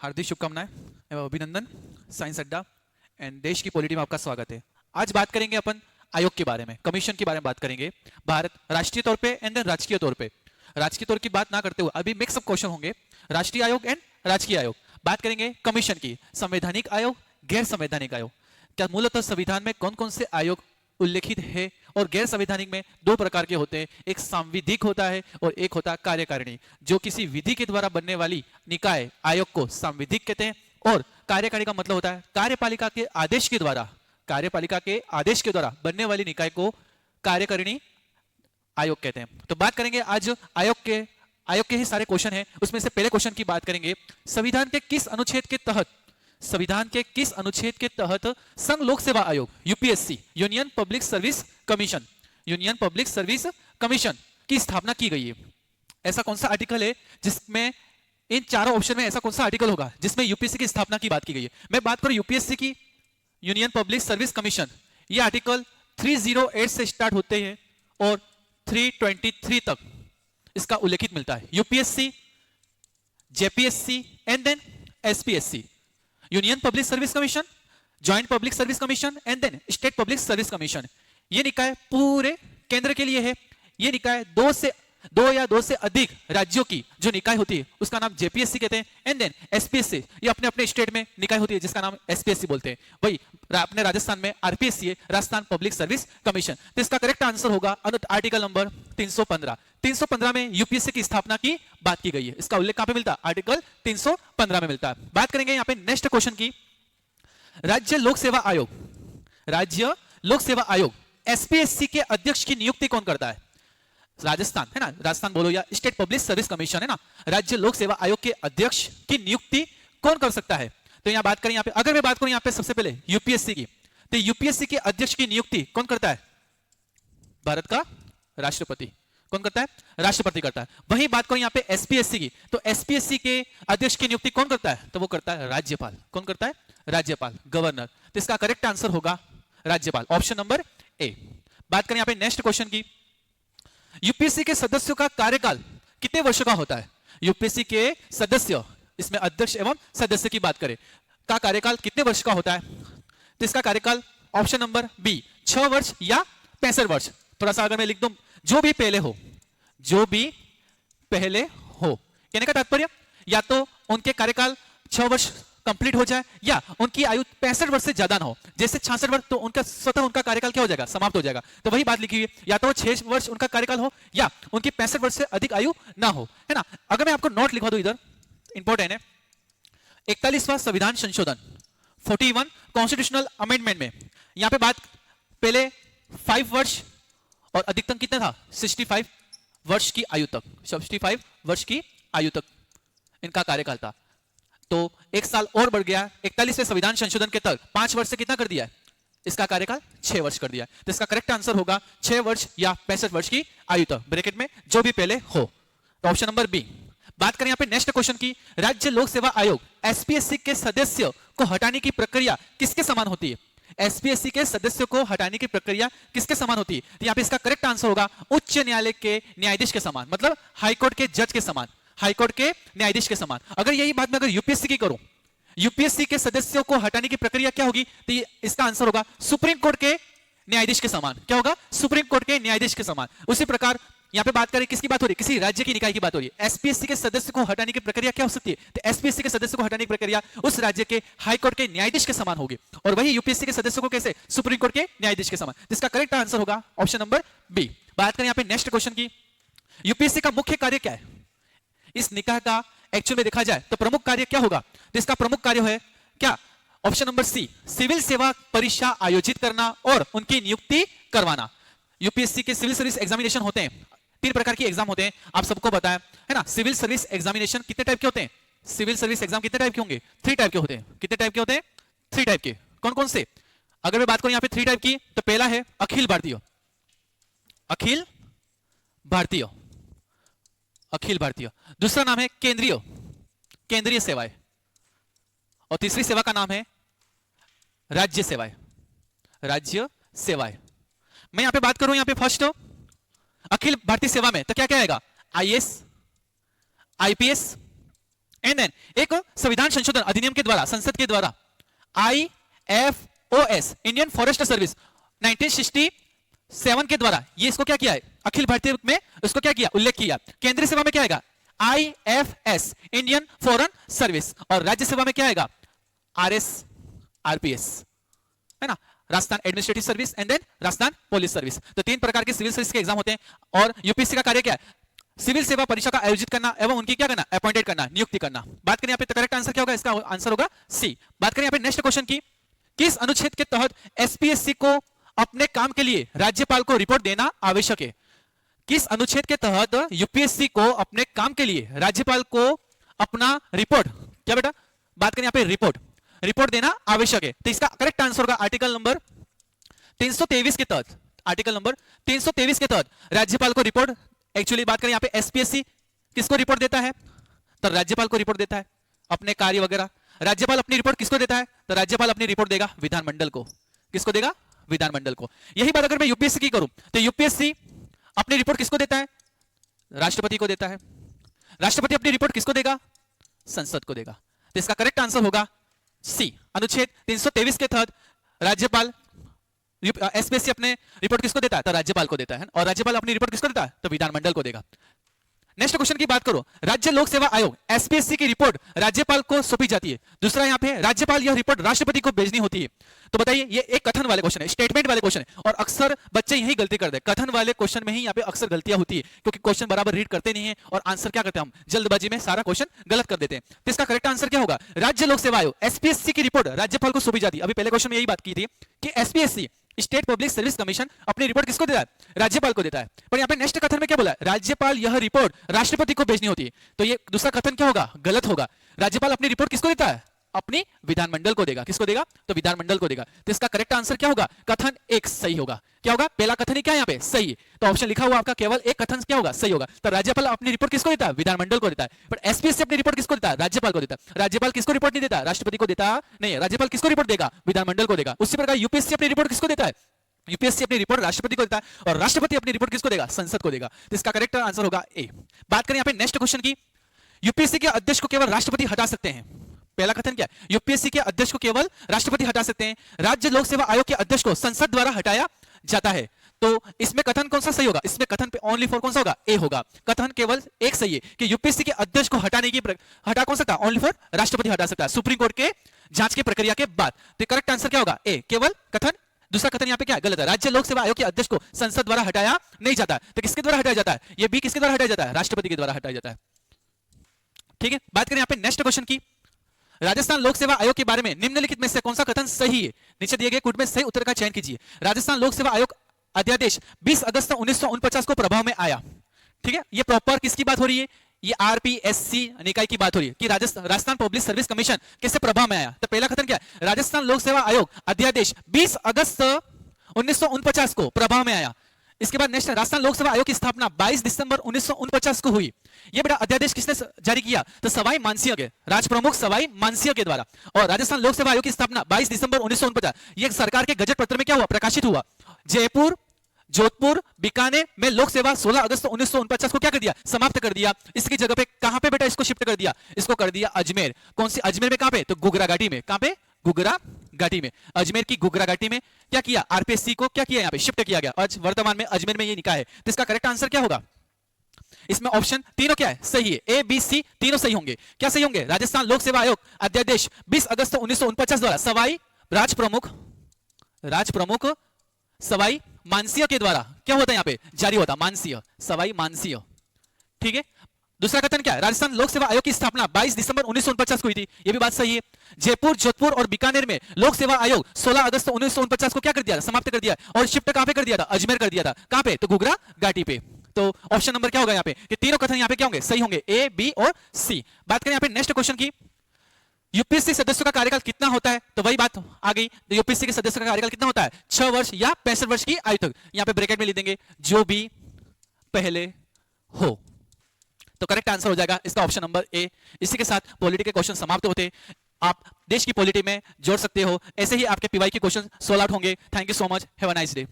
हार्दिक शुभकामनाएं एवं अभिनंदन। साइंस अड्डा एंड देश की पॉलिटी में आपका स्वागत है। आज बात करेंगे अपन आयोग के बारे में, कमीशन के बारे में बात करेंगे। भारत राष्ट्रीय तौर पे एंड देन राजकीय तौर पे। राजकीय तौर की बात ना करते हुए अभी मिक्स अप क्वेश्चन होंगे, राष्ट्रीय आयोग एंड राजकीय आयोग। बात करेंगे कमीशन की, संवैधानिक आयोग, गैर संवैधानिक आयोग। क्या मूलतः संविधान में कौन कौन से आयोग उल्लेखित है और गैर संवैधानिक में दो प्रकार के होते हैं, एक सांविधिक होता है और एक होता है कार्यकारिणी। जो किसी विधि के द्वारा बनने वाली निकाय आयोग को सांविधिक कहते हैं और कार्यकारिणी का मतलब होता है कार्यपालिका के आदेश के द्वारा, कार्यपालिका के आदेश के द्वारा बनने वाली निकाय को कार्यकारिणी आयोग कहते हैं। तो बात करेंगे आज आयोग के ही सारे क्वेश्चन हैं, उसमें से पहले क्वेश्चन की बात करेंगे। संविधान के किस अनुच्छेद के तहत, संविधान के किस अनुच्छेद के तहत संघ लोक सेवा आयोग UPSC, union Public Service commission, union Public Service commission की स्थापना की गई है? ऐसा कौन सा आर्टिकल है जिसमें इन चारों ऑप्शन में ऐसा कौन सा आर्टिकल होगा जिसमें यूपीएससी की स्थापना की बात की गई है? मैं बात करूं यूपीएससी की, यूनियन पब्लिक सर्विस कमीशन, ये आर्टिकल 308 से स्टार्ट होते हैं और 323 तक इसका उल्लेखित मिलता है। UPSC, JPSC and then SPSC, Union Public Service Commission, Joint Public Service Commission and then State Public Service Commission. ये निकाय पूरे केंद्र के लिए है। ये निकाय दो से अधिक राज्यों की जो निकाय होती है उसका नाम जेपीएससी कहते हैं एंड देन एसपीएससी, ये अपने अपने स्टेट में निकाय होती है जिसका नाम एसपीएससी बोलते हैं। वही अपने राजस्थान में आरपीएससी है, राजस्थान पब्लिक सर्विस कमीशन। तो इसका करेक्ट आंसर होगा आर्टिकल नंबर 315। 315 में यूपीएससी की स्थापना की बात की गई है। इसका उल्लेख कहां पे मिलता है? आर्टिकल 315 में मिलता है। बात करेंगे यहाँ पे नेक्स्ट क्वेश्चन की। राज्य लोक सेवा आयोग, राज्य लोक सेवा आयोग एसपीएससी के अध्यक्ष की नियुक्ति कौन करता है? राजस्थान है ना, राजस्थान बोलो, या स्टेट पब्लिक सर्विस कमीशन है ना। राज्य लोक सेवा आयोग के अध्यक्ष की नियुक्ति कौन कर सकता है? तो यहां बात करें, यहां पे अगर मैं बात करूं यहां पे सबसे पहले यूपीएससी की, तो यूपीएससी के अध्यक्ष की नियुक्ति कौन करता है? भारत का राष्ट्रपति। कौन करता है? राष्ट्रपति करता है। वहीं बात करें यहां पे एसपीएससी की, तो एसपीएससी के अध्यक्ष की नियुक्ति कौन करता है? तो वो करता है राज्यपाल। कौन करता है? राज्यपाल, गवर्नर। तो इसका करेक्ट आंसर होगा राज्यपाल, ऑप्शन नंबर ए। बात करें यहां पे नेक्स्ट क्वेश्चन की। यूपीएससी के सदस्यों का कार्यकाल कितने वर्षों का होता है? यूपीएससी के सदस्य, इसमें अध्यक्ष एवं सदस्य की बात करें, का कार्यकाल कितने वर्ष का होता है? तो इसका कार्यकाल ऑप्शन नंबर बी 6 वर्ष या 65 वर्ष। थोड़ा सा अगर मैं लिख दूं, जो भी पहले हो, जो भी पहले हो, कहने का तात्पर्य या तो उनके कार्यकाल 6 वर्ष कंप्लीट हो जाए या उनकी आयु 65 वर्ष से ज्यादा ना हो। जैसे 66 वर्ष तो उनका स्वतः उनका कार्यकाल क्या हो जाएगा? समाप्त हो जाएगा। तो वही बात लिखी हुई है, या तो 6 वर्ष उनका कार्यकाल हो या उनकी 65 वर्ष से अधिक आयु ना हो, है ना। अगर मैं आपको नोट लिखवा दूं इधर, इंपॉर्टेंट है, 41वां संविधान संशोधन 41 कॉन्स्टिट्यूशनल अमेंडमेंट में यहां पे बात पहले 5 वर्ष और अधिकतम कितना था? 65 वर्ष की आयु तक, 65 वर्ष की आयु तक इनका कार्यकाल था। तो एक साल और बढ़ गया, 41वें संविधान संशोधन के तहत 5 वर्ष से कितना कर दिया है? इसका कार्यकाल 6 वर्ष कर दिया है। तो इसका करेक्ट आंसर होगा 6 वर्ष या 65 वर्ष की आयु तक, ब्रैकेट में जो भी पहले हो। तो ऑप्शन नंबर बी। बात करें यहां पे नेक्स्ट क्वेश्चन की। राज्य लोक सेवा आयोग एसपीएससी के सदस्य को हटाने की प्रक्रिया किसके समान होती है? एसपीएससी के सदस्यों को हटाने की प्रक्रिया किसके समान होती है? तो यहां पे इसका करेक्ट आंसर होगा उच्च न्यायालय के न्यायाधीश के समान, मतलब हाईकोर्ट के जज के समान, हाईकोर्ट के न्यायाधीश के समान। अगर यही बात मैं अगर यूपीएससी की करूं, यूपीएससी के सदस्यों को हटाने की प्रक्रिया क्या होगी? तो इसका आंसर होगा सुप्रीम कोर्ट के न्यायाधीश के समान। क्या होगा? सुप्रीम कोर्ट के न्यायाधीश के समान। उसी प्रकार यहां पे बात करें, किसकी बात हो रही है? किसी राज्य की निकाय की बात हो रही है। एसपीएससी के सदस्य को हटाने की प्रक्रिया क्या हो सकती है? तो एसपीएससी के सदस्य को हटाने की प्रक्रिया उस राज्य के हाईकोर्ट के न्यायाधीश के समान होगी, और वही यूपीएससी के सदस्यों को कैसे? सुप्रीम कोर्ट के न्यायाधीश के समान। इसका करेक्ट आंसर होगा ऑप्शन नंबर बी। बात करें यहां पे नेक्स्ट क्वेश्चन की। यूपीएससी का मुख्य कार्य क्या है? इस निकाय का एक्चुअल में देखा जाए तो प्रमुख कार्य क्या होगा? तो इसका प्रमुख कार्य है क्या? ऑप्शन नंबर सी, सिविल सेवा परीक्षा आयोजित करना और उनकी नियुक्ति करवाना। यूपीएससी के सिविल सर्विस एग्जामिनेशन होते हैं, 3 प्रकार के एग्जाम होते हैं, आप सबको पता है ना। सिविल सर्विस एग्जामिनेशन कितने टाइप के होते हैं? सिविल सर्विस एग्जाम कितने टाइप के होंगे? 3 टाइप के होते हैं। कितने टाइप के होते हैं? 3 टाइप के। कौन कौन से? अगर मैं बात करूं यहां पे 3 टाइप की, तो पहला है अखिल भारतीय, अखिल भारतीय, अखिल भारतीय। दूसरा नाम है केंद्रीय, केंद्रीय सेवाएं, और तीसरी सेवा का नाम है राज्य सेवाएं, राज्य सेवाएं। मैं यहां पे बात करूं, यहां पे फर्स्ट अखिल भारतीय सेवा में तो क्या क्या आएगा? आईएएस, आईपीएस एंड देन एक संविधान संशोधन अधिनियम के द्वारा, संसद के द्वारा IFOS इंडियन फॉरेस्ट सर्विस 1967 के द्वारा ये इसको क्या किया है, अखिल भारतीय में इसको क्या किया, उल्लेख किया। केंद्रीय सेवा में क्या आएगा, IFS इंडियन फॉरेन सर्विस, और राज्य सेवा में क्या आएगा, RPS, है ना, Rajasthan Administrative Service and then Rajasthan Police Service. तो 3 प्रकार के सिविल सर्विस के एग्जाम होते हैं और यूपीएससी का कार्य क्या है, सिविल सेवा परीक्षा का आयोजित करना एवं उनकी क्या करना, अपॉइंटेड करना, नियुक्ति करना। बात करें यहाँ पे तो करेक्ट आंसर क्या होगा, इसका आंसर होगा सी। बात करें यहाँ पे नेक्स्ट क्वेश्चन की, किस अनुच्छेद के तहत एसपीएससी को अपने काम के लिए राज्यपाल को रिपोर्ट देना आवश्यक है। किस अनुच्छेद के तहत यूपीएससी को अपने काम के लिए राज्यपाल को अपना रिपोर्ट, क्या बेटा बात करें यहाँ पे रिपोर्ट देना आवश्यक है। तो इसका करेक्ट आंसर होगा आर्टिकल नंबर 323 के तहत, आर्टिकल नंबर 323 के तहत राज्यपाल को रिपोर्ट, एक्चुअली बात करें यहाँ पे एसपीएससी किसको रिपोर्ट देता है, तो राज्यपाल को रिपोर्ट देता है अपने कार्य वगैरह। राज्यपाल अपनी रिपोर्ट किसको देता है, तो राज्यपाल अपनी रिपोर्ट देगा विधानमंडल को। किसको देगा, विधानमंडल को। यही बात अगर मैं यूपीएससी की करूं तो यूपीएससी अपनी रिपोर्ट किसको देता है, राष्ट्रपति को देता है। राष्ट्रपति अपनी रिपोर्ट किसको देगा, संसद को देगा। तो इसका करेक्ट आंसर होगा सी, अनुच्छेद 323 के तहत राज्यपाल एसपीएससी अपने रिपोर्ट किसको देता है, तो राज्यपाल को देता है, और राज्यपाल अपनी रिपोर्ट किसको देता है, तो विधानमंडल को देगा। नेक्स्ट क्वेश्चन की बात करो, राज्य लोक सेवा आयोग एसपीएससी की रिपोर्ट राज्यपाल को सौंपी जाती है। दूसरा यहाँ पे राज्यपाल यह रिपोर्ट राष्ट्रपति को भेजनी होती है। तो बताइए, ये एक कथन वाले क्वेश्चन है, स्टेटमेंट वाले क्वेश्चन है, और अक्सर बच्चे यही गलती करते हैं, कथन वाले क्वेश्चन में ही यहाँ पे अक्सर गलतियां होती है, क्योंकि क्वेश्चन बराबर रीड करते नहीं है और आंसर क्या करते हैं, हम जल्दबाजी में सारा क्वेश्चन गलत कर देते हैं। तो इसका करेक्ट आंसर क्या होगा, राज्य लोक सेवा आयोग एसपीएससी की रिपोर्ट राज्यपाल को सौंपी जाती है। अभी पहले क्वेश्चन में यही बात की थी कि SPSC state Public Service commission अपनी रिपोर्ट किसको देता है, राज्यपाल को देता है। पर यहाँ पे नेक्स्ट कथन में क्या बोला है, राज्यपाल यह रिपोर्ट राष्ट्रपति को भेजनी होती है। तो ये दूसरा कथन क्या होगा, गलत होगा। राज्यपाल अपनी रिपोर्ट किसको देता है, अपनी विधानमंडल को देगा। किसको देगा, तो विधानमंडल को देगा। तो इसका करेक्ट आंसर क्या होगा, कथन एक सही होगा। क्या होगा, पहला कथन ही क्या है यहाँ पे, सही। तो ऑप्शन लिखा हुआ आपका केवल एक कथन क्या होगा, सही होगा। तो राज्यपाल अपनी रिपोर्ट किसको देता है, विधानमंडल को देता है। पर एसपीएससी अपनी रिपोर्ट किसको देता है, राज्यपाल को देता है। राज्यपाल किसको रिपोर्ट नहीं देता, राष्ट्रपति को देता नहीं है। राज्यपाल किसको रिपोर्ट देगा, विधानमंडल को देगा। उसी प्रकार यूपीएससी अपनी रिपोर्ट किसको देता है, यूपीएससी अपनी रिपोर्ट राष्ट्रपति को देता है, और राष्ट्रपति अपनी रिपोर्ट किसको देगा, संसद को देगा। तो इसका करेक्ट आंसर होगा ए। बात करें यहाँ पे नेक्स्ट क्वेश्चन की, यूपीएससी के अध्यक्ष को केवल राष्ट्रपति हटा सकते हैं। पहला कथन क्या है, यूपीएससी के अध्यक्ष को केवल राष्ट्रपति हटा सकते हैं। राज्य लोक सेवा आयोग के अध्यक्ष को संसद द्वारा हटाया जाता है। तो इसमें कथन कौन सा सही होगा, इसमें कथन पे ओनली फॉर कौन सा होगा, ए होगा। कथन केवल एक सही है कि यूपीएससी के अध्यक्ष को हटाने की हटा कौन सकता, ओनली फॉर राष्ट्रपति हटा सकता है, सुप्रीम कोर्ट के जांच की प्रक्रिया के बाद। तो करेक्ट आंसर क्या होगा, ए, केवल कथन। दूसरा कथन यहाँ पे क्या है, गलत है। राज्य लोक सेवा आयोग के अध्यक्ष को संसद द्वारा हटाया नहीं जाता। तो किसके द्वारा हटाया जाता है, ये भी किसके द्वारा हटाया जाता है, राष्ट्रपति के द्वारा हटाया जाता है। ठीक है, बात करें यहाँ पे नेक्स्ट क्वेश्चन की, राजस्थान लोक सेवा आयोग के बारे में निम्नलिखित में से कौन सा कथन सही है। नीचे दिए गए कूट में सही उत्तर का चयन कीजिए। राजस्थान लोक सेवा आयोग अध्यादेश 20 अगस्त 1949 को प्रभाव में आया। ठीक है, ये प्रॉपर किसकी बात हो रही है, ये आरपीएससी निकाय की बात हो रही है कि राजस्थान पब्लिक सर्विस कमीशन किससे प्रभाव में आया। तो पहला कथन क्या है, राजस्थान लोक सेवा आयोग अध्यादेश 20 अगस्त 1949 को प्रभाव में आया। इसके बाद नेक्स्ट, राजस्थान लोक सेवा आयोग की स्थापना 22 दिसंबर 1949 को हुई। ये बेटा अध्यादेश किसने जारी किया, तो सवाई मानसिंह के, राज प्रमुख सवाई मानसिंह के द्वारा। और राजस्थान लोक सेवा आयोग की स्थापना 22 दिसंबर 1949 ये सरकार के गजट पत्र में क्या हुआ, प्रकाशित हुआ। जयपुर, जोधपुर, बीकानेर में लोक सेवा 16 अगस्त 1949 को क्या कर दिया, समाप्त कर दिया। इसकी जगह पे कहां पे बेटा इसको शिफ्ट कर दिया, इसको कर दिया अजमेर। कौन सी अजमेर में, कहां पे, तो गुगरा घाटी में। कहां पे, गुगरा घाटी में, अजमेर की गुगरा घाटी में क्या किया, आरपीएससी को क्या किया, यहाँ पे शिफ्ट किया गया। आज वर्तमान में अजमेर में ये निकाय है। तो इसका करेक्ट आंसर क्या होगा, इसमें ऑप्शन तीनों क्या है, सही है, ए बी सी तीनों सही होंगे। क्या सही होंगे, राजस्थान लोक सेवा आयोग अध्यादेश 20 अगस्त 1949 द्वारा सवाई राज प्रमुख सवाई मानसिंह के द्वारा क्या होता है, यहाँ पे जारी होता, मानसिंह, सवाई मानसिंह। ठीक है, दूसरा कथन क्या है, राजस्थान लोक सेवा आयोग की स्थापना 22 दिसंबर 1949 को हुई थी। ये भी बात सही है। जयपुर, जोधपुर और बीकानेर में लोक सेवा आयोग 16 अगस्त 1949 को क्या कर दिया, समाप्त कर दिया। और शिफ्ट कहां पे कर दिया था, अजमेर कर दिया था। कहां पे, तो गुगरा घाटी पे। तो ऑप्शन नंबर क्या होगा यहाँ पे, कि तीनों कथन यहाँ पे क्या होंगे, सही होंगे, ए बी और सी। बात करें यहाँ पे नेक्स्ट क्वेश्चन की, यूपीएससी सदस्यों का कार्यकाल कितना होता है। तो वही बात आ गई, तो यूपीएससी के सदस्यों का कार्यकाल कितना होता है, 6 वर्ष या 65 वर्ष की आयु तक। यहाँ पे ब्रैकेट में लिख देंगे जो भी पहले हो। तो करेक्ट आंसर हो जाएगा इसका ऑप्शन नंबर ए। इसी के साथ पॉलिटी के क्वेश्चन समाप्त होते हैं। आप देश की पॉलिटी में जोड़ सकते हो। ऐसे ही आपके पीवाई के क्वेश्चन सोल्व आउट होंगे। Thank you so much, have a nice day.